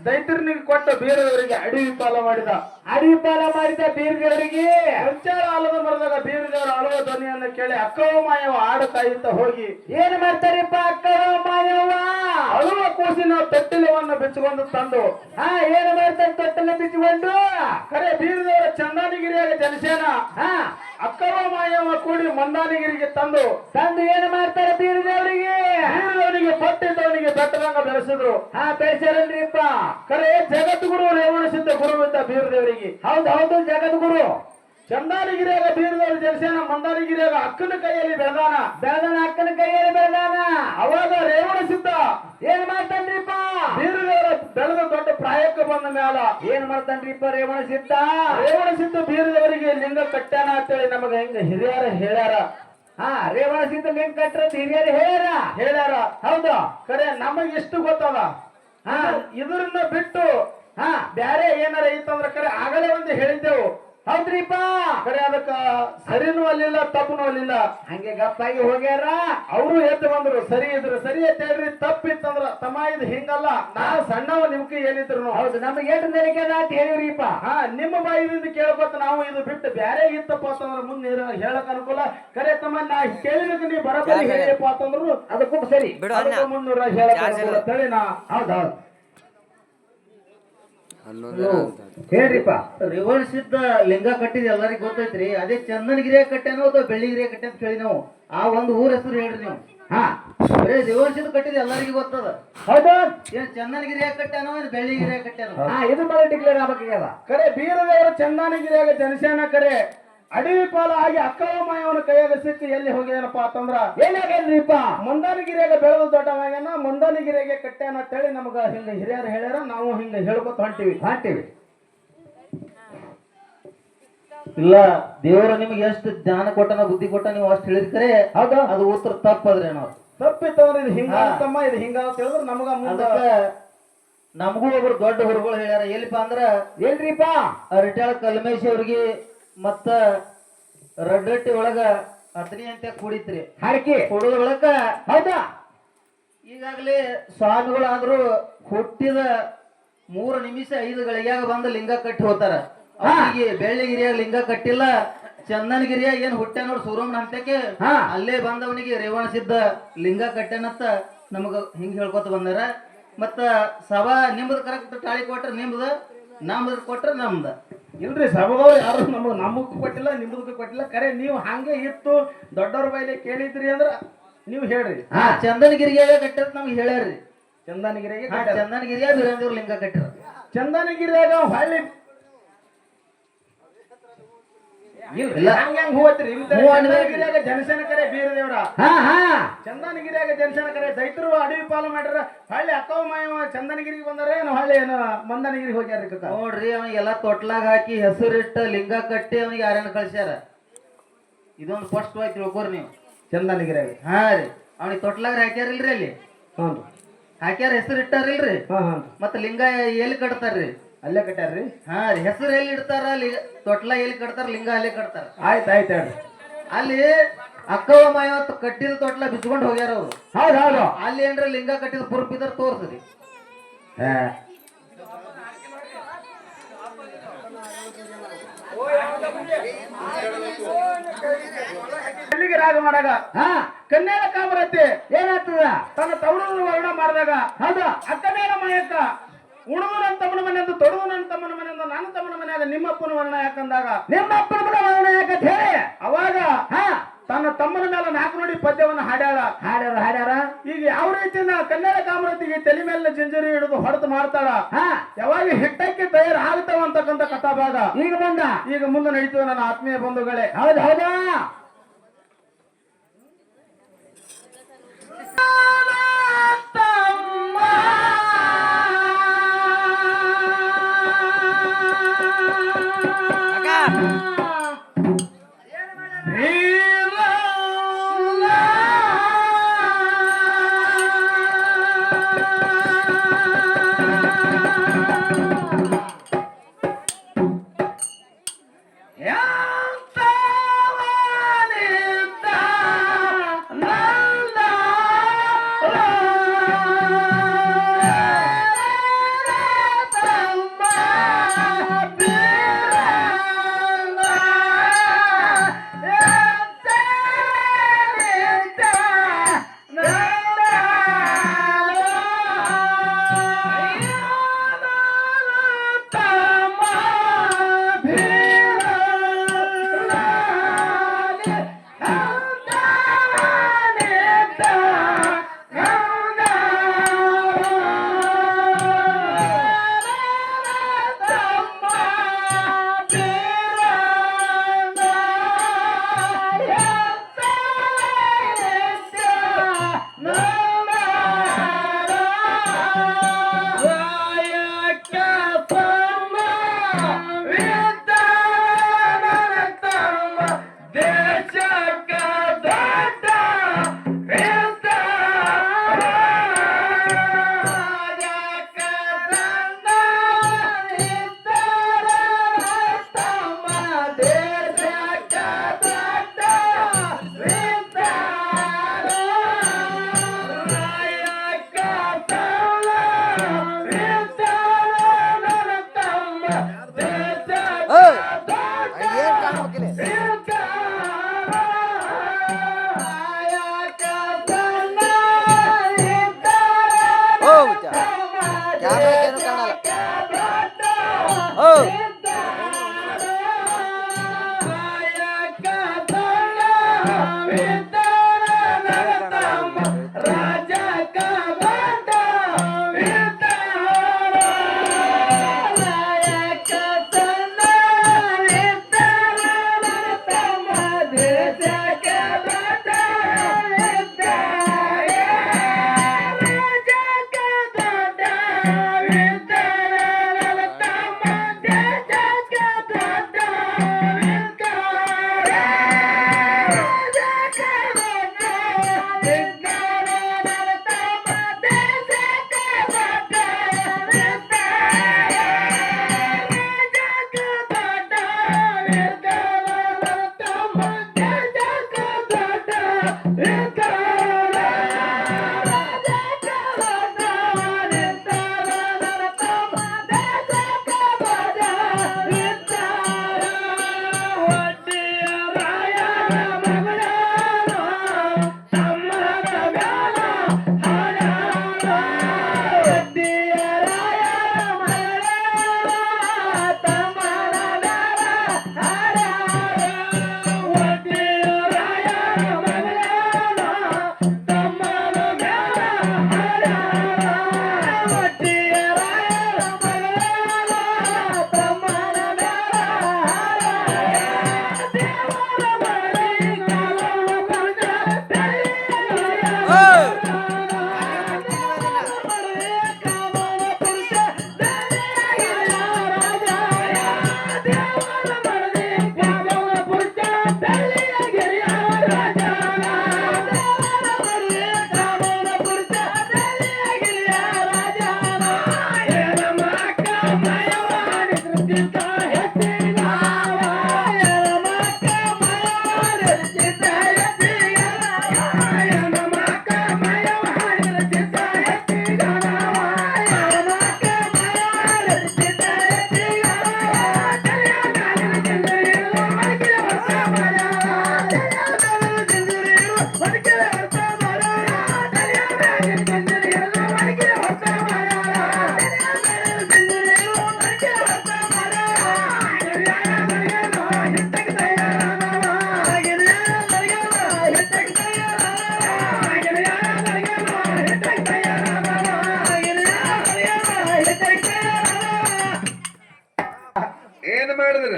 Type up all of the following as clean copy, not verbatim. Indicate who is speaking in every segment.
Speaker 1: ದೈತ್ಯನಿಗೆ ಕೊಟ್ಟ ಬೀರದವರಿಗೆ ಅಡವಿ ಪಾಲ ಮಾಡಿದ ಬೀರದೇವರಿಗೆ ಸಂಚಾರ ಆಲದ ಮರದಾಗ ಬೀರದೇವರ ಅಳುವ ಧ್ವನಿಯನ್ನು ಕೇಳಿ ಅಕ್ಕವ ಮಾಯವ ಆಡು ಕಾಯುತ್ತಾ ಹೋಗಿ
Speaker 2: ಏನ್ ಮಾಡ್ತಾರಿಪ್ಪ ಅಕ್ಕವ ಮಾಯವ್ವ
Speaker 1: ಅಳುವ ಕೂಸಿನ ತೊಟ್ಟಿಲವನ್ನು ಬಿಚ್ಚಿಕೊಂಡು ತಂದು
Speaker 2: ಏನ್ ಮಾಡ್ತಾರೆ ತೊಟ್ಟಲ ಬಿಚ್ಚಿಕೊಂಡು
Speaker 1: ಕರೆ ಬೀರದೇವರ ಚಂದಾನಗಿರಿಯಾಗ ಜನಸೇನ ಅಕ್ಕವ ಮಾಯವ ಕೂಡಿ ಮಂದಾನಗಿರಿಗೆ ತಂದು
Speaker 2: ಏನ್ ಮಾಡ್ತಾರೆ ಬೀರದೇವರಿಗೆ
Speaker 1: ಪಟ್ಟಿದ್ದವನಿಗೆ ಬೆಟ್ಟದಂಗ ಬೆಳೆಸಿದ್ರು.
Speaker 2: ಬೆಳೆಸ್ಯಾರಲ್ರಿಪ್ಪ.
Speaker 1: ಖರೆ ಜಗದ್ಗುರು ರೇವಣಸಿದ್ಧ ಗುರುವಿದ್ದ ಬೀರದೇವರಿಗೆ.
Speaker 2: ಹೌದು ಜಗದ್ಗುರು.
Speaker 1: ಚಂದಾನಗಿರಿಯಾಗ ಬೀರದೇವರು ಜನಿಸ್ಯಾನ, ಮಂದಾನಗಿರಿಯಾಗ ಅಕ್ಕನ ಕೈಯಲ್ಲಿ ಬೆಳೆದಾನ.
Speaker 2: ಅಕ್ಕನ ಕೈಯಲ್ಲಿ ಬೆಳೆದಾನ.
Speaker 1: ಅವಾಗ ರೇವಣಸಿದ್ಧ
Speaker 2: ಏನ್ ಮಾಡ್ತಾನ್ರಿಪ್ಪ?
Speaker 1: ಬೀರದೇವರ ಬೆಳೆದ ದೊಡ್ಡ ಪ್ರಾಯಕ್ಕೆ ಬಂದ ಮ್ಯಾಲ
Speaker 2: ಏನ್ ಮಾಡ್ತಾನ್ರಿಪ್ಪ ರೇವಣಸಿದ್ಧ?
Speaker 1: ರೇವಣಸಿದ್ಧ ಬೀರದೇವರಿಗೆ ಲಿಂಗ ಕಟ್ಟ್ಯಾನ ಅಂತೇಳಿ ನಮಗ ಹಿಂಗ ಹಿರಿಯರ ಹೇಳ್ಯಾರ.
Speaker 2: ರೇವಣಸಿದ್ಧ ಲಿಂಗ ಕಟ್ಟ್ರ ಹಿರಿಯರು ಹೇಳ್ಯಾರ.
Speaker 1: ಹೌದು. ಖರೆ ನಮಗ ಎಷ್ಟು ಗೊತ್ತದ. ಇದನ್ನ ಬಿಟ್ಟು ಬ್ಯಾರೆ ಏನಾರ ಐತಂದ್ರ ಖರೆ ಆಗಲೇ ಒಂದು ಹೇಳಿದ್ದೆವು.
Speaker 2: ಹೌದ್ರಿಪ್ಪ.
Speaker 1: ಖರೆ ಅದಕ್ಕ ಸರಿನೂ ಅಲ್ಲಿಲ್ಲ ತಪ್ಪನೂ ಅಲ್ಲಿಲ್ಲ.
Speaker 2: ಹಂಗೆ ಗಪ್ಪಾಗಿ ಹೋಗ್ಯಾರ.
Speaker 1: ಅವರು ಎದ್ದು ಬಂದ್ರು. ಸರಿ ಇದ್ರು ಸರಿ ಅಂತ ಹೇಳ್ರಿ, ತಪ್ಪಿತ್ತಂದ್ರ ತಮ್ಮ ಇದು ಹಿಂಗಲ್ಲ, ನಾ ಸಣ್ಣವ ನಿಮ್ಗೆ ಏನಿದ್ರು.
Speaker 2: ಹೌದು, ನಮ್ಗೆ ಏಟು ನೆನಕೆ ಅಂತ ಹೇಳಿವ್ರಿಪ್ಪ.
Speaker 1: ನಿಮ್ಮ ಬಾಯಿದಿಂದ ಕೇಳ್ಕೊತ ನಾವು ಇದು ಬಿಟ್ಟು ಬ್ಯಾರೆ ಇತ್ತಪ್ಪ ಅಂತಂದ್ರ ಮುಂದೆ ಹೇಳಕ್ ಅನುಕೂಲ. ಖರೆ ತಮ್ಮ ನಾ ಕೇಳಿದಕ್ಕೆ ನೀವು ಬರಬರಿ ಹೇಳಿಯಪ್ಪ ಅಂತಂದ್ರು ಅದಕ್ಕೂ ಸರಿ ಮುನ್ನೂರ ಹೇಳಕ್ ಅನುಕೂಲ ತಳಿ ನಾ. ಹೌದೌದು
Speaker 2: ಹೇಳ್ರಿಪ್ಪ.
Speaker 3: ರೇವಣಸಿದ್ಧ ಲಿಂಗ ಕಟ್ಟಿದ ಎಲ್ಲರಿಗೂ ಗೊತ್ತೈತ್ರಿ. ಅದೇ ಚಂದನಗಿರಿಯ ಕಟ್ಟ್ಯಾನೋ ಅಥವಾ ಬೆಳ್ಳಿಗಿರಿಯ ಕಟ್ಟೆ ಅಂತ ಹೇಳಿ ನಾವು ಆ ಒಂದು ಊರ ಹೆಸರು ಹೇಳ್ರಿ ನೀವು. ಬರೇ ರೇವಣಸಿದ್ಧ ಕಟ್ಟಿದ ಎಲ್ಲರಿಗೂ ಗೊತ್ತದ.
Speaker 2: ಹೌದು.
Speaker 3: ಏನ್ ಚಂದನಗಿರಿಯ ಕಟ್ಟ್ಯಾನೋ ಏನ್ ಬೆಳ್ಳಿಗಿರಿಯ ಕಟ್ಟ್ಯಾನೋ
Speaker 2: ಇದು ಮೇಲೆ ಡಿಕ್ಲೇರ್ ಆಗ್ಬೇಕಾಗ್ಯದ.
Speaker 1: ಖರೆ ಬೀರದೇವರು ಚಂದಾನಗಿರಿಯಾಗ ಜನಸ್ಯಾನ. ಖರೆ ಅಡವಿ ಪಾಲ ಆಗಿ ಅಕ್ಕವಮಾಯವನ ಕೈಯಾಗ ಸಿಕ್ಕಿ ಎಲ್ಲಿ ಹೋಗ್ಯಾನಪ್ಪ ಅಂತಂದ್ರ
Speaker 2: ಏನಾಗ್ಯಾನ್ರಿಪ್ಪ?
Speaker 1: ಮಂದಾನಗಿರಿಯಾಗ ಬೆಳೆದ ದೊಡ್ಡವಾಗ್ಯಾನ, ಮಂದಾನಗಿರಿಯಾಗೆ ಕಟ್ಟ್ಯಾನ ಅಂತೇಳಿ ನಮಗ ಹಿಂಗ ಹಿರಿಯರು ಹೇಳ್ಯಾರ. ನಾವು ಹಿಂಗ ಹೇಳ್ಕೊತ ಹೊಂಟಿವಿ.
Speaker 3: ಇಲ್ಲ, ದೇವರ ನಿಮ್ಗೆ ಎಷ್ಟು ಜ್ಞಾನ ಕೊಟ್ಟನ ಬುದ್ಧಿ ಕೊಟ್ಟ ನೀವು ಅಷ್ಟು ಹೇಳಿದ್ಕರೆ ಹೌದಾ ಅದು ಉತ್ತರ ತಪ್ಪದ್ರಿ ನಾವು.
Speaker 1: ತಪ್ಪಿತ್ತಂದ್ರ ಇದು ಹಿಂಗ ಅಂತಮ್ಮ, ಇದು ಹಿಂಗ ಅಂತ ಹೇಳಿದ್ರೆ ನಮಗ
Speaker 3: ಅದಕ್ಕ ನಮಗೂ ಒಬ್ರು ದೊಡ್ಡ ಹುರುಗಳು ಹೇಳ್ಯಾರ. ಎಲ್ಲಿಪ್ಪ ಅಂದ್ರ
Speaker 2: ಏನ್ರಿಪ್ಪ?
Speaker 3: ರಿಟಾಳ ಕಲ್ಮೇಶ್ ಅವ್ರಿಗೆ ಮತ್ತ ರಡ್ರಟ್ಟಿ ಒಳಗ ಅತನಿ ಅಂತ ಕೂಡಿತ್ರಿ.
Speaker 2: ಹಾಡಿಕೆ
Speaker 3: ಕೊಡೋದ ಒಳಗ
Speaker 2: ಹೌದಾ
Speaker 3: ಈಗಾಗಲೇ ಸ್ವಾಮಿಗಳಾದ್ರು ಹುಟ್ಟಿದ 3 ನಿಮಿಷ 5 ಗಳಿಗ್ಯಾಗ ಬಂದು ಲಿಂಗ ಕಟ್ಟಿ ಹೋಗ್ತಾರ. ಅವರಿಗೆ ಬೆಳ್ಳಿಗಿರಿಯಾಗ ಲಿಂಗ ಕಟ್ಟಿಲ್ಲ, ಚಂದನಗಿರಿಯಾಗ ಏನ್ ಹುಟ್ಟ್ಯ ನೋಡ್ ಸೂರಮ್ಮನ ಹಂತಕ್ಕೆ ಅಲ್ಲೇ ಬಂದವನಿಗೆ ರೇವಣಸಿದ್ಧ ಲಿಂಗ ಕಟ್ಟೆನತ್ತ ನಮಗ ಹಿಂಗ್ ಹೇಳ್ಕೊತ ಬಂದಾರ. ಮತ್ತ ಸಭಾ ನಿಮ್ದು ಕರೆಕ್ಟ್ ತಾಳಿ ಕೊಟ್ರ ನಿಮ್ದ, ನಮ್ದು ಕೊಟ್ರ ನಮ್ದ.
Speaker 1: ಇಲ್ರಿ, ಸಭದವ್ರು ಯಾರು ನಮಗ್ ಕೊಟ್ಟಿಲ್ಲ, ನಿಮ್ದಕ್ಕೂ ಕೊಟ್ಟಿಲ್ಲ. ಖರೆ ನೀವು ಹಂಗೆ ಇತ್ತು ದೊಡ್ಡವ್ರ ಬೈಲೆ ಕೇಳಿದ್ರಿ ಅಂದ್ರ ನೀವು ಹೇಳ್ರಿ.
Speaker 3: ಚಂದನಗಿರಿಯಾಗ ಕಟ್ಟಿರ ನಮ್ಗೆ ಹೇಳ್ಯಾರ್ರಿ.
Speaker 1: ಚಂದನಗಿರಿಯಾಗ
Speaker 3: ಚಂದನಗಿರಿಯಾಗ ಬೀರಂದೇವ್ರ ಲಿಂಗ ಕಟ್ಟಿರ.
Speaker 1: ಚಂದನಗಿರಿಯಾಗ ಹೊಳ್ಳಿ ಚಂದನಗಿರಿಯಾಗ ಜನಸೇನ ಕರೆ ಬೀರದೇವ್ರ. ಚಂದನಗಿರಿಯಾಗ ಜನಸೇನ ಕರೆ ದೈತರು ಅಡವಿ ಪಾಲು ಮಾಡ್ಯಾರ. ಹಳ್ಳಿ ಅಕ್ಕವ ಮಾಯವ ಚಂದನಗಿರಿಗೆ ಬಂದಾರ ಏನು ಹಳ್ಳಿ ಏನು ಮಂದನಗಿರಿಗೆ ಹೋಗ್ಯಾರ.
Speaker 3: ನೋಡ್ರಿ, ಅವನಿಗೆಲ್ಲ ತೊಟ್ಲಾಗ ಹಾಕಿ ಹೆಸರಿಟ್ಟ ಲಿಂಗ ಕಟ್ಟಿ ಅವನಿಗೆ ಯಾರನ್ನ ಕಳ್ಸ್ಯಾರ. ಇದೊಂದು ಸ್ಪಷ್ಟವಾಗಿ ತಿಳ್ಕೊರಿ ನೀವು.
Speaker 1: ಚಂದನಗಿರಿಯಾಗ
Speaker 3: ರೀ ಅವನಿಗೆ ತೊಟ್ಲಾಗ ಹಾಕ್ಯಾರಿಲ್ರಿ, ಅಲ್ಲಿ ಹಾಕ್ಯಾರ ಹೆಸರು ಇಟ್ಟಾರಿಲ್ರಿ. ಮತ್ತ ಲಿಂಗ ಎಲ್ಲಿ ಕಟ್ತಾರ್ರಿ?
Speaker 1: ಅಲ್ಲೇ ಕಟ್ಟಾರ್ರಿ.
Speaker 3: ರೀ ಹೆಸರು ಎಲ್ಲಿ ಇಡ್ತಾರ? ತೊಟ್ಲ ಎಲ್ಲಿ ಕಟ್ತಾರ, ಲಿಂಗ ಅಲ್ಲೇ ಕಟ್ತಾರ.
Speaker 1: ಆಯ್ತು ಹೇಳ್ರಿ.
Speaker 3: ಅಲ್ಲಿ ಅಕ್ಕವ ಮಾಯವತ್ತು ಕಟ್ಟಿದ ತೊಟ್ಲ ಬಿಚ್ಕೊಂಡ್ ಹೋಗ್ಯಾರ ಅವ್ರು.
Speaker 2: ಹೌದು.
Speaker 3: ಅಲ್ಲಿ ಏನ್ರ ಲಿಂಗ ಕಟ್ಟಿದ ಪುರುಪ್ ಇದ್ರ ತೋರ್ಸ್ರಿ.
Speaker 1: ಬೆಳ್ಳಿಗೆ ರಾಗ ಮಾಡಾಗ ಕನ್ಯಾಳ ಕಾಮರತಿ
Speaker 2: ಏನಾಗ್ತದ?
Speaker 1: ತನ್ನ ತವರನ್ನು ವರ್ಣ ಮಾಡಿದಾಗ ಹೌದು ಅಕ್ಕನೇನ ಮಾಯಕ್ಕ ಉಣದು ನನ್ನ ತಮ್ಮನ ಮನೆ ಎಂದು ತೊಡದು ನನ್ನ ತಮ್ಮನ ಮನೆ ಎಂದು ನನ್ನ ತಮ್ಮನ ಮನೆಯಾಗ ನಿಮ್ಮಪ್ಪನ ವರ್ಣ ಯಾಕಂದಾಗ
Speaker 2: ನಿಮ್ಮಪ್ಪನ ವರ್ಣ ಯಾಕಂತ ಹೇಳಿ
Speaker 1: ಅವಾಗ ತನ್ನ ತಮ್ಮನ ಮೇಲೆ 4 ನುಡಿ ಪದ್ಯವನ್ನು ಹಾಡ್ಯಾರ. ಈಗ ಯಾವ ರೀತಿನ ಕನ್ಯಾಳ ಕಾಮರತಿಗೆ ತಲೆ ಮೇಲೆ ಜಂಜರಿ ಹಿಡಿದು ಹೊಡೆದು ಮಾಡ್ತಾಳ, ಯಾವಾಗ ಹಿಟ್ಟಕ್ಕೆ ತಯಾರು ಆಗ್ತಾವ ಅಂತಕ್ಕಂಥ ಕಥಾಭಾಗ ಈಗ ಮುಂದೆ ನಡೀತದೆ ನನ್ನ ಆತ್ಮೀಯ ಬಂಧುಗಳೇ.
Speaker 2: ಹೌದಾ?
Speaker 4: ಕ್ಯಾಮ್ರಾಕ್ಕೇನು ಕಾಣಲ್ಲ. ಓ
Speaker 5: ಏನ್ ಮಾಡಿದ್ರ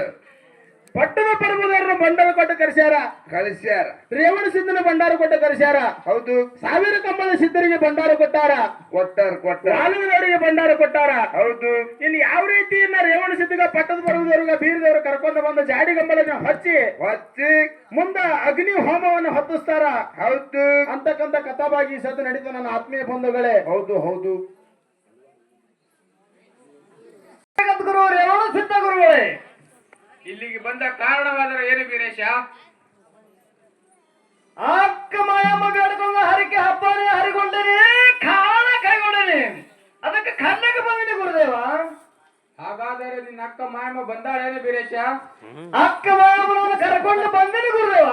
Speaker 1: ಪಟ್ಟದ ಪರ್ವದವ್ರನ್ನ ಭಂಡಾರ ಕೊಟ್ಟು ಕರೆಸ್ಯಾರ.
Speaker 5: ಕಳಿಸ್ಯಾರ.
Speaker 1: ರೇವಣ ಸಿದ್ಧನ ಭಂಡಾರ ಕೊಟ್ಟು ಕರೆಸ್ಯಾರ.
Speaker 5: ಹೌದು.
Speaker 1: ಸಾವಿರ ಕಂಬದ ಸಿದ್ಧರಿಗೆ ಭಂಡಾರ ಕೊಟ್ಟಾರ.
Speaker 5: ಕೊಟ್ಟಾರ.
Speaker 1: ವಾಲ್ಮೀನವರಿಗೆ ಭಂಡಾರ ಕೊಟ್ಟಾರ.
Speaker 5: ಹೌದು.
Speaker 1: ಇನ್ ಯಾವ ರೀತಿಯನ್ನ ರೇವಣ ಸಿದ್ಧಗ ಪಟ್ಟದ ಪರ್ವದವ್ರಿಗೆ ಬೀರದವ್ರು ಕರ್ಕೊಂಡು ಬಂದ ಜಾಡಿ ಗಂಬಲನ್ನ ಹಚ್ಚಿ ಮುಂದ ಅಗ್ನಿ ಹೋಮವನ್ನು ಹೊತ್ತಿಸ್ತಾರ.
Speaker 5: ಹೌದು
Speaker 1: ಅಂತಕ್ಕಂಥ ಕಥಾಭಾಗಿ ಸದ್ದು ನಡೀತು ನನ್ನ ಆತ್ಮೀಯ ಬಂಧುಗಳೇ.
Speaker 5: ಹೌದು ಹೌದು.
Speaker 1: ಗುರು ರೇವಣ ಸಿದ್ಧ ಗುರುಗಳೇ,
Speaker 6: ಇಲ್ಲಿಗೆ ಬಂದ ಕಾರಣವಾದರೆ ಏನು ವೀರೇಶ?
Speaker 1: ಅಕ್ಕ ಮಾಯಮ್ಮ ಬೇಡ್ಕೊಂಡು ಹರಿಕೆ ಹಬ್ಬನೇ ಹರಿಗೊಂಡೇನೆ, ಕಾರಣ ಕೈಗೊಂಡೇನೆ, ಅದಕ್ಕೆ ಕಣ್ಣಗೆ ಬಂದಿದೆ ಗುರುದೇವ.
Speaker 6: ಹಾಗಾದರೆ ನಿನ್ನ ಅಕ್ಕ ಮಾಯಮ್ಮ ಬಂದಾಳೇನು ವೀರೇಶ?
Speaker 1: ಅಕ್ಕ ಮಾಯಮ್ಮನನ್ನು ಕರ್ಕೊಂಡು ಬಂದೇನೆ ಗುರುದೇವ.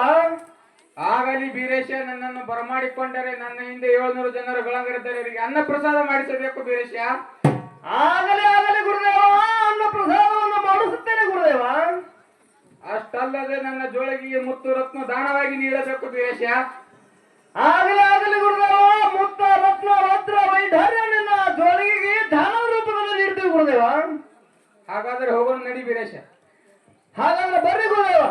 Speaker 6: ಆಗಲಿ ವೀರೇಶ, ನನ್ನನ್ನು ಬರಮಾಡಿಕೊಂಡರೆ ನನ್ನ ಹಿಂದೆ 700 ಜನರು ಗಳಂಗರಿದ್ದಾರೆ, ಅವರಿಗೆ ಅನ್ನ ಪ್ರಸಾದ ಮಾಡಿಸಬೇಕು ವೀರೇಶ.
Speaker 1: ಆಗಲಿ ಗುರುದೇವ, ಅನ್ನ ಪ್ರಸಾದವನ್ನು ಮಾಡಿಸುತ್ತೇನೆ ಗುರುದೇವ.
Speaker 6: ಅಷ್ಟಲ್ಲದೆ ನನ್ನ ಜೋಳಿಗೆಗೆ ಮುತ್ತು ರತ್ನ ದಾನವಾಗಿ ನೀಡಬೇಕು ವೀರೇಶ.
Speaker 1: ಆಗಲಿ ಗುರುದೇವ, ಮುತ್ತ ರತ್ನ ವಸ್ತ್ರ ವೈಢರ್ಯ ನಿನ್ನ ಜೋಳಿಗೆಗೆ ದಾನ ರೂಪದಲ್ಲಿ ನೀಡ್ತೀವಿ ಗುರುದೇವ.
Speaker 6: ಹಾಗಾದರೆ ಹೋಗೋಣ ನಡಿ ವೀರೇಶ.
Speaker 1: ಹಾಗಾದ್ರೆ ಬರ್ರಿ ಗುರುದೇವ.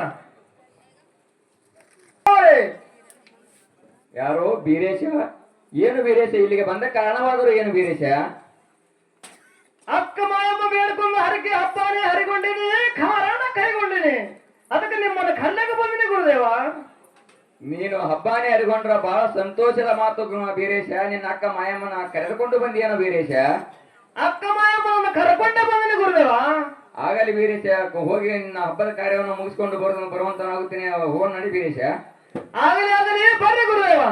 Speaker 4: ಯಾರು ವೀರೇಶ? ಏನು ವೀರೇಶ? ಇಲ್ಲಿಗೆ ಬಂದ ಕಾರಣವಾದರೂ ಏನು ವೀರೇಶ?
Speaker 1: ಅಕ್ಕ ಮಾಯಮ್ಮ ಬೇಡ್ಕೊಂಡು ಹರಕೆ ಹಬ್ಬನೇ ಹರಿಗೊಂಡಿನಿ, ಕಾರಣ ಕೈಗೊಂಡಿನಿ, ಅದಕ್ಕೆ ನಿಮ್ಮನ್ನ ಕಣ್ಣಗೆ ಬಂದಿನಿ ಗುರುದೇವ.
Speaker 4: ನೀನು ಹಬ್ಬಾನೇ ಹರಿಗೊಂಡ್ರ ಬಹಳ ಸಂತೋಷದ ಮಾತು ವೀರೇಶ. ನಿನ್ನ ಅಕ್ಕ ಮಾಯಮ್ಮನ ಕರೆದುಕೊಂಡು ಬಂದಿಯೇನೋ ವೀರೇಶ?
Speaker 1: ಅಕ್ಕ ಮಾಯಮ್ಮನನ್ನು ಕರ್ಕೊಂಡೇ ಬಂದಿನಿ ಗುರುದೇವ.
Speaker 4: ಆಗಲಿ ವೀರೇಶ, ಹೋಗಿ ನಿನ್ನ ಹಬ್ಬದ ಕಾರ್ಯವನ್ನು ಮುಗಿಸ್ಕೊಂಡು ಬರುವಂತನಾಗುತ್ತೇನೆ. ಹೋಗೋಣ ನಡಿ ವೀರೇಶ.
Speaker 1: ಆಗಲಿ ಬರ್ರಿ ಗುರುದೇವ.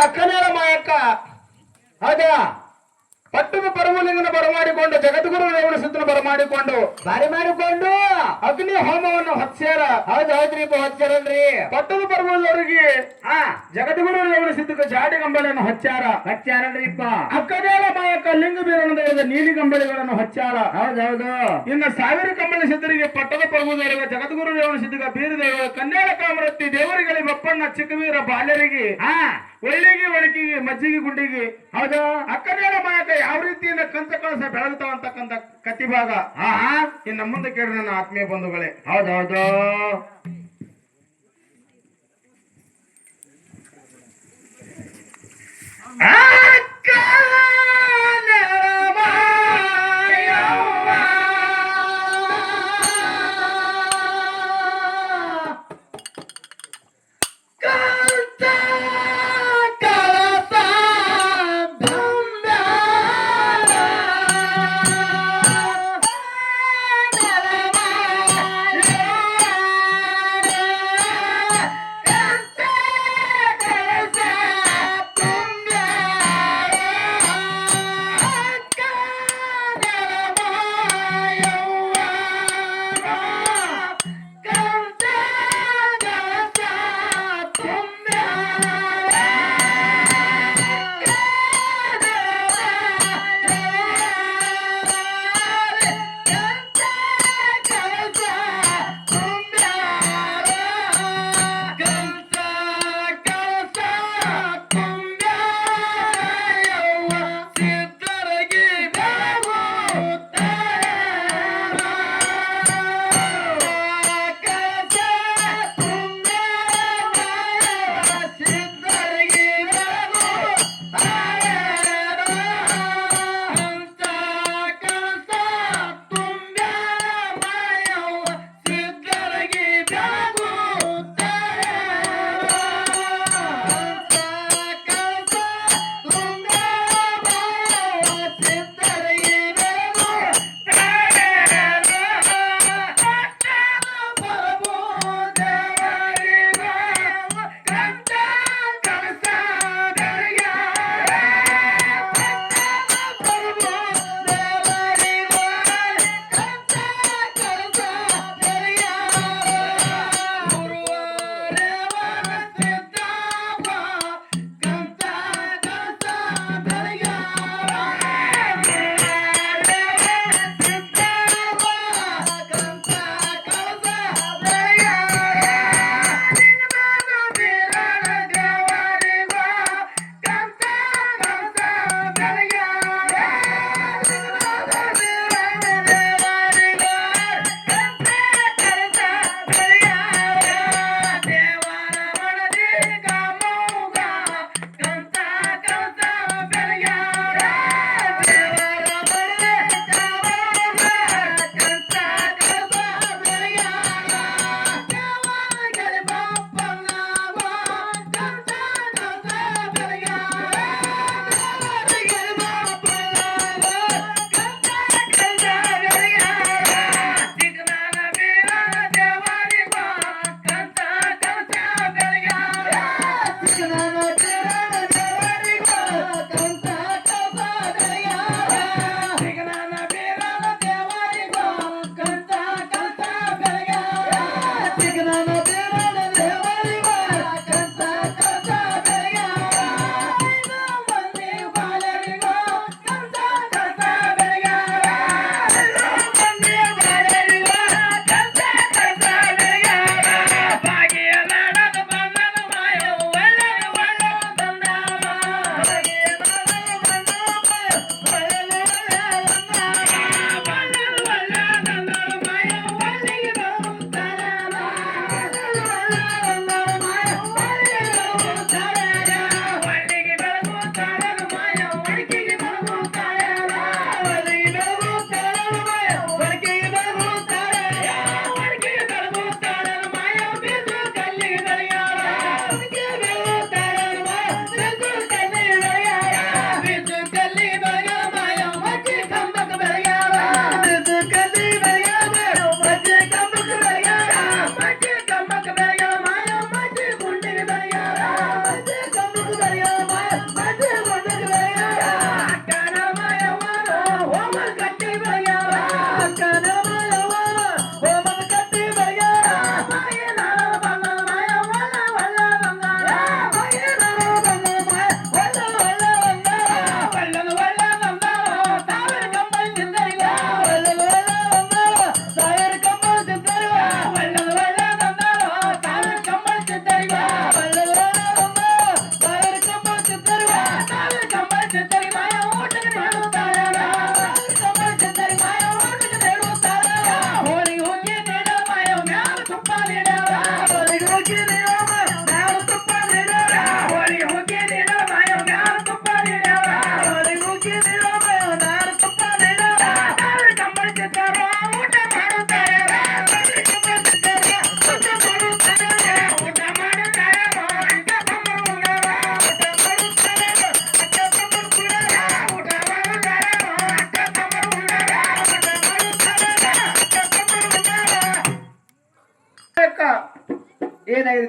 Speaker 1: ಅಕ್ಕನೇಳ ಮಾಯಕ್ಕ
Speaker 2: ಹೌದಾ
Speaker 1: ಪಟ್ಟದ ಪರಮಲಿಂಗನ ಬರಮಾಡಿಕೊಂಡು ಜಗದ್ಗುರು ರೇವಣ ಸಿದ್ಧನ ಬರಮಾಡಿಕೊಂಡು
Speaker 2: ಬಾರಿ ಮಾಡಿಕೊಂಡು
Speaker 1: ಅಗ್ನಿ ಹೋಮವನ್ನು ಹೊತ್ಸ್ಯಾರ.
Speaker 2: ಹೌದ್ರಿಪ್ಪ ಹೊಚ್ಚಾರಲ್ರಿ
Speaker 1: ಪಟ್ಟದ ಪರ್ವದವರಿಗೆ
Speaker 2: ಹಾ
Speaker 1: ಜಗದ್ಗುರು ರೇವಣ ಸಿದ್ಧಕ್ಕೆ ಜಾಡಿ ಗಂಬಳೆಯನ್ನು ಹಚ್ಚಾರ.
Speaker 2: ಹಚ್ಚಾರಲ್ರಿಪ್ಪ
Speaker 1: ಅಕ್ಕನೇಳ ಮಾಯಕ್ಕ ಲಿಂಗ ಬೀರನದ ನೀಲಿ ಗಂಬಳೆಗಳನ್ನು ಹಚ್ಚಾರ.
Speaker 2: ಹೌದೌದು
Speaker 1: ಇನ್ನು ಸಾವಿರ ಕಂಬಳ ಸಿದ್ಧರಿಗೆ ಪಟ್ಟದ ಪರ್ವದವರಿಗೆ ಜಗದ್ಗುರು ರೇವಣ ಸಿದ್ಧಗ ಬೀರದೇವ ಕನ್ಯಾಳ ಕಾಮರತ್ತಿ ದೇವರಿಗೆ ಬಪ್ಪಣ್ಣ ಚಿಕ್ಕವೀರ ಬಾಲ್ಯರಿಗೆ
Speaker 2: ಹಾ
Speaker 1: ಒಳ್ಳಿಗೆ ಒಣಕಿಗೆ ಮಜ್ಜಿಗೆ ಗುಂಡಿಗೆ
Speaker 2: ಹೌದು
Speaker 1: ಅಕ್ಕನೇಳ ಮಾಯಕ ಯಾವ ರೀತಿಯಿಂದ ಕಂಚ ಕಳಸ ಬೆಳಗ್ತಾವ ಅಂತಕ್ಕಂಥ ಕತಿ ಭಾಗ
Speaker 2: ಹಾ
Speaker 1: ಇನ್ನು ಮುಂದೆ ಕೇಳಿ ನನ್ನ ಆತ್ಮೀಯ ಬಂಧುಗಳೇ.
Speaker 2: ಹೌದೌದು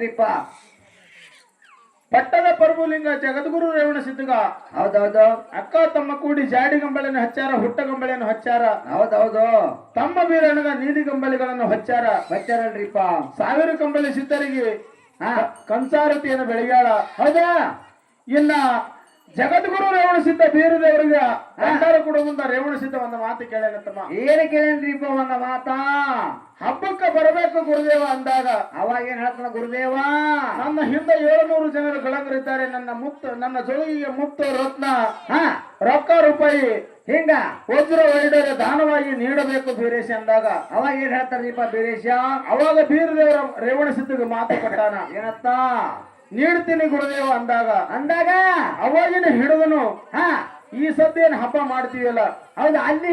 Speaker 2: ಹೌದ್ರಿಪ್ಪ
Speaker 1: ಪಟ್ಟದ ಪ್ರಭುಲಿಂಗ ಜಗದ್ಗುರು ರೇವಣ ಸಿದ್ಧಗ
Speaker 2: ಹೌದೌದು
Speaker 1: ಅಕ್ಕ ತಮ್ಮ ಕೂಡಿ ಜಾಡಿ ಗಂಬಳೆಯನ್ನು ಹಚ್ಚಾರ ಹುಟ್ಟ ಗಂಬಳೆಯನ್ನು ಹಚ್ಚಾರ
Speaker 2: ಹೌದೌದು
Speaker 1: ತಮ್ಮ ಬೀರಣ್ಣಗ ನೀಲಿ ಗಂಬಳಿಗಳನ್ನು ಹಚ್ಚಾರ
Speaker 2: ಬಚ್ಚರಲ್ರಿಪ್ಪ
Speaker 1: 1000 ಕಂಬಳಿ ಸಿದ್ಧರಿಗೆ ಕಂಸಾರತಿಯನ್ನು ಬೆಳಗ್ಯಾಳ
Speaker 2: ಹೌದಾ
Speaker 1: ಇನ್ನ ಜಗದ್ಗುರು ರೇವಣ ಸಿದ್ಧ ಬೀರದೇವರಿಗೆ ಭಂಡಾರ ಕೊಡುವ ಮುಂದ ರೇವಣ ಸಿದ್ಧ ಒಂದು ಮಾತು ಕೇಳೇನತ್ತಮ್ಮ.
Speaker 2: ಏನ್ ಕೇಳೇನ್ರಿಪ್ಪ ಒಂದ ಮಾತಾ
Speaker 1: ಹಬ್ಬಕ್ಕೆ ಬರಬೇಕು ಗುರುದೇವ ಅಂದಾಗ
Speaker 2: ಅವಾಗ ಏನ್ ಹೇಳ್ತಾನ ಗುರುದೇವ
Speaker 1: ನನ್ನ ಹಿಂದೆ 700 ಜನರು ಗಳಂಗರಿದ್ದಾರೆ. ನನ್ನ ಜೊಳಿಗೆ ಮುತ್ತು ರತ್ನ ರೊಕ್ಕ ರೂಪಾಯಿ
Speaker 2: ಹಿಂಗ
Speaker 1: ವಜ್ರ ವೈಡೂರ್ಯ ದಾನವಾಗಿ ನೀಡಬೇಕು ಬೀರೇಶ ಅಂದಾಗ
Speaker 2: ಅವಾಗ ಏನ್ ಹೇಳ್ತಾರ್ರಿಪ್ಪ ಬೀರೇಶ
Speaker 1: ಅವಾಗ ಬೀರದೇವರ ರೇವಣ ಸಿದ್ಧಗೆ ಮಾತು ಕೊಟ್ಟಾನ.
Speaker 2: ಏನತ್ತ
Speaker 1: ನೀಡ್ತೀನಿ ಗುರುದೇವ ಅಂದಾಗ ಅವಾಗಿನ ಹಿಡಿದನು ಈ ಸದ್ಯೇನು ಹಬ್ಬ ಮಾಡ್ತೀವಲ್ಲ
Speaker 2: ಹೌದು ಅಲ್ಲಿ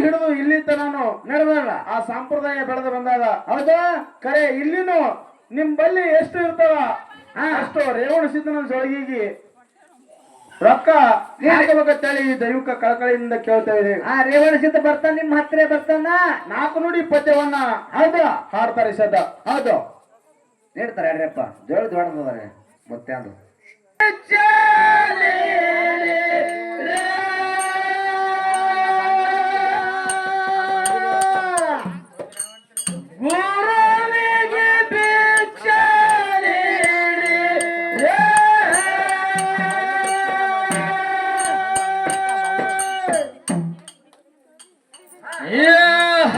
Speaker 2: ಹಿಡಿದು
Speaker 1: ಇಲ್ಲಿ ತನನು
Speaker 2: ನಡೆದಲ್ಲ
Speaker 1: ಆ ಸಂಪ್ರದಾಯ ಬೆಳೆದು ಬಂದಾಗ
Speaker 2: ಹೌದು
Speaker 1: ಕರೆ ಇಲ್ಲಿನೂ ನಿಮ್ ಬಲ್ಲಿ ಎಷ್ಟು ಇರ್ತಾವ ಅಷ್ಟು ರೇವಣ ಸಿದ್ಧನ ಜೊಳಗಿಗಿ ರೊಕ್ಕ ಹಾಕಬೇಕಂತೇಳಿ ಈ ದೈವಿಕ ಕಳಕಳಿಯಿಂದ ಕೇಳ್ತೇವೆ.
Speaker 2: ರೇವಣ ಸಿದ್ಧ ಬರ್ತಾನ ನಿಮ್ಮ ಹತ್ರ ಬರ್ತಾನ
Speaker 1: 4 ನುಡಿ ಪದ್ಯವನ್ನ
Speaker 2: ಹೌದು
Speaker 1: ಹಾಡ್ತಾರೆ ಸದ್ದ.
Speaker 2: ಹೌದು ನೀಡ್ತಾರೆ ಹೇಳ್ರಪ್ಪ ಜೋಳ ದೊಡ್ಡದಾರೆ ಮತ್ತೆ ಅದು
Speaker 1: Yeah.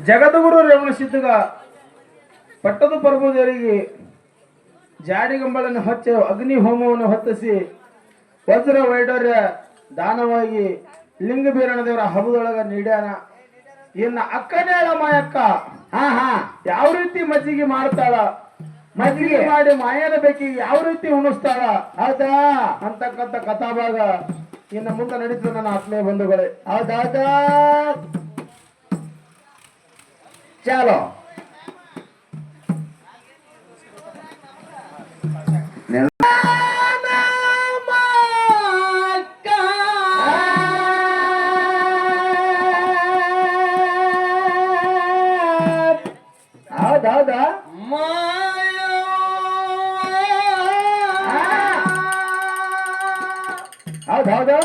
Speaker 1: ಜಗದ್ಗುರು ರೇವಣ ಸಿದ್ಧಗ ಪಟ್ಟದ ಪ್ರಭುದೇವರಿಗೆ ಜಾಡಿಗಂಬಳನ್ನು ಹಚ್ಚಿ ಅಗ್ನಿ ಹೋಮವನ್ನು ಹೊತ್ತಿಸಿ ವಜ್ರ ವೈಡೂರ್ಯ ದಾನವಾಗಿ ಲಿಂಗ ಬೀರಣ ದೇವರ ಹಬ್ಬದೊಳಗ ನೀಡ್ಯಾನ. ಇನ್ನ ಅಕ್ಕನೇಳ ಮಾಯಕ್ಕ ಯಾವ ರೀತಿ ಮಜ್ಜಿಗೆ ಮಾಡ್ತಾಳ, ಮಜ್ಜಿಗೆ ಮಾಡಿ ಮಾಯನ ಬೇಕಿಗೆ ಯಾವ ರೀತಿ ಉಣಿಸ್ತಾಳ ಹೌದಾ ಅಂತಕ್ಕಂಥ ಕಥಾಭಾಗ ಇನ್ನು ಮುಂದೆ ನಡೀತದೆ ನನ್ನ ಆತ್ಮೀಯ ಬಂಧುಗಳೇ.
Speaker 2: ಹೌದೌದು, ಚಾಲೋ.
Speaker 1: ಹೌದೌದು ಹೌದೌದು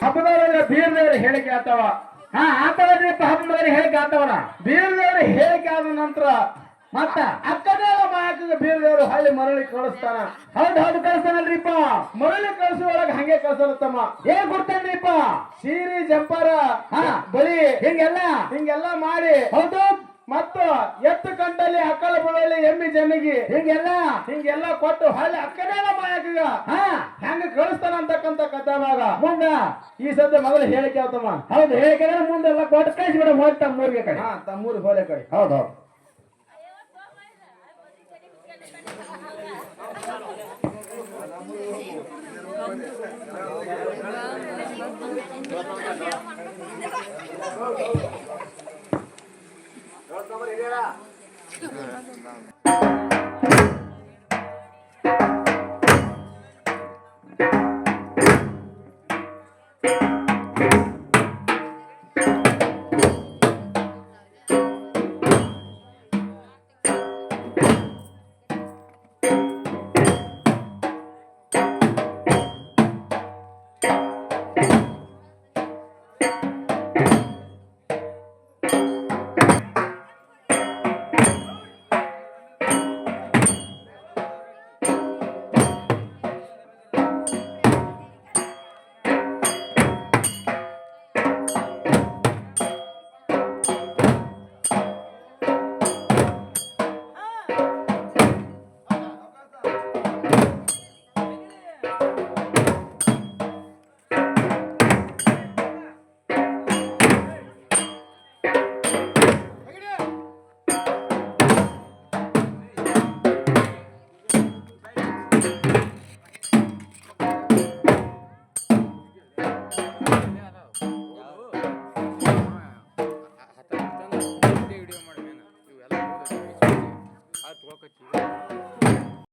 Speaker 1: ಹಬ್ಬದವರೆಲ್ಲ ಬೀರದೇವ್ರ ಹೇಳಿಕೆ ಆತವ. ಹಬ್ಬದವರಿಗೆ ಹೇಳಿಕೆ ಆತವನ. ಬೀರದೇವ್ರ ಹೇಳಿಕೆ ಆದ ನಂತರ ಮತ್ತ ಅಕ್ಕದೇವ ಮಾಯಕಗೆ ಬೀರದೇವರು ಹಳ್ಳಿ ಮರಳಿ ಕಳಿಸ್ತಾನ.
Speaker 2: ಹೌದು ಕಳ್ಸ್ತಾನಲ್ರಿಪ್ಪ.
Speaker 1: ಮರಳಿ ಕಳಿಸುವೊಳಗ ಹಂಗೆ ಕಳ್ಸಲತ್ತಮ್ಮ.
Speaker 2: ಏನ್ ಕೊಡ್ತಾನ್ರಿಪ್ಪ?
Speaker 1: ಸೀರೆ ಜಂಪರ
Speaker 2: ಹಾ.
Speaker 1: ಬಳಿ
Speaker 2: ಹಿಂಗೆಲ್ಲ
Speaker 1: ಮಾಡಿ
Speaker 2: ಹೌದು
Speaker 1: ಮತ್ತು ಎತ್ತು ಕಂಟಲ್ಲಿ ಅಕ್ಕಲ ಬುಡಲ್ಲಿ ಎಮ್ಮಿ ಜನ್ನಿಗಿ ಹಿಂಗೆಲ್ಲ ಕೊಟ್ಟು ಹಳ್ಳಿ ಅಕ್ಕನೇನ ಮಾಯಕಗ ಹೆಂಗ ಕಳಿಸ್ತಾನ ಅಂತಕ್ಕಂತ ಕಥಾವಾಗ
Speaker 2: ಮುಂದ
Speaker 1: ಈ ಸದ್ಯ ಮೊದಲು ಹೇಳಿಕೆ ಆತಮ್ಮ.
Speaker 2: ಹೌದು ಹೇಳಿಕೆ ಮುಂದೆಲ್ಲ ಕೊಟ್ಟು ಕಳಿಸಿ ಬಿಡ ಹೋಗಿ ತಮ್ಮೂರಿಗೆ ಕಡೆ.
Speaker 1: ತಮ್ಮೂರಿಗೆ ಹೋಲೆ ಕಡೆ.
Speaker 2: ಹೌದು